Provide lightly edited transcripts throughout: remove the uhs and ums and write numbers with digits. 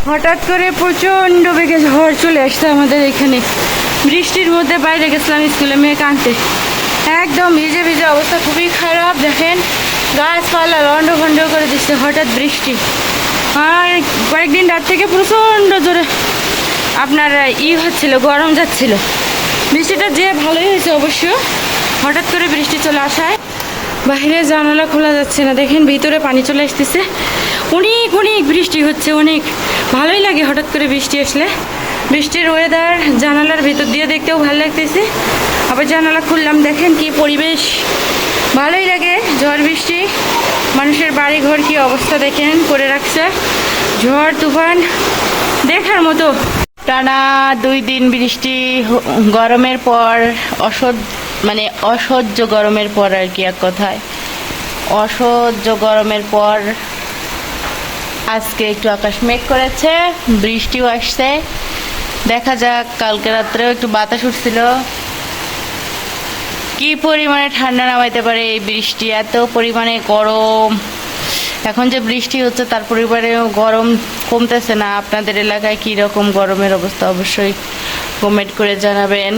হঠাৎ করে প্রচণ্ড বেগে ঝড় চলে আসছে আমাদের এখানে। বৃষ্টির মধ্যে বাইরে গেছিলাম স্কুলে মেয়েকে আনতে, একদম ভিজে ভিজে অবস্থা খুবই খারাপ। দেখেন গাছপালা লন্ড ভন্ড করে দিচ্ছে হঠাৎ বৃষ্টি। আর কয়েকদিন রাত থেকে প্রচণ্ড জোরে আপনার হচ্ছিল, গরম যাচ্ছিল। বৃষ্টিটা যে ভালোই হয়েছে অবশ্য, হঠাৎ করে বৃষ্টি চলে আসায় বাইরে জানালা খোলা যাচ্ছে না। দেখেন ভিতরে পানি চলে আসতেছে, অনেক অনেক বৃষ্টি হচ্ছে, অনেক ভালোই লাগে হঠাৎ করে বৃষ্টি আসলে। বৃষ্টির ওয়েদার জানালার ভিতর দিয়ে দেখতেও ভালো লাগতেছে। আবার জানালা খুললাম, দেখেন কি পরিবেশ, ভালোই লাগে। ঝড় বৃষ্টি মানুষের বাড়ি ঘর কি অবস্থা দেখেন করে রাখছে, ঝড় তুফান দেখার মতো। টানা 2 দিন বৃষ্টি, গরমের পর অসহ্য গরমের পর আর কি, এক কথায় অসহ্য গরমের পর আজকে একটু আকাশ মেঘ করেছে, বৃষ্টিও আসছে। দেখা যাক, কালকে রাত্রেও একটু বাতাস উঠছিল। কি পরিমাণে ঠান্ডা নামাইতে পারে এই বৃষ্টি, এত পরিমাণে গরম। এখন যে বৃষ্টি হচ্ছে তার পরিবারেও গরম কমতেছে না। আপনাদের এলাকায় কি রকম গরমের অবস্থা অবশ্যই কমেন্ট করে জানাবেন।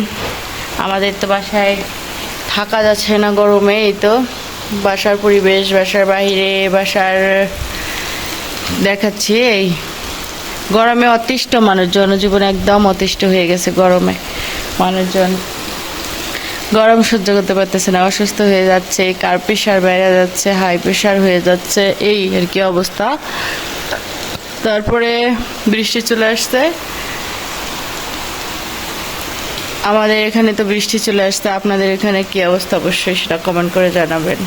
আমাদের তো বাসায় থাকা যাচ্ছে না গরমে, এই তো বাসার পরিবেশ, বাসার বাইরে, বাসার দেখাচ্ছি। এই গরমে অতিষ্ঠ মানুষ, জনজীবন একদম অতিষ্ঠ হয়ে গেছে গরমে। মানুষজন গরম সহ্য করতে পারতেছে না, অসুস্থ হয়ে যাচ্ছে, কার প্রেশার বেড়ে যাচ্ছে, হাই প্রেশার হয়ে যাচ্ছে, এই আর কি অবস্থা। তারপরে বৃষ্টি চলে আসছে আমাদের এখানে, তো বৃষ্টি চলে আসছে। আপনাদের এখানে কি অবস্থা অবশ্যই সেটা কমেন্ট করে জানাবেন।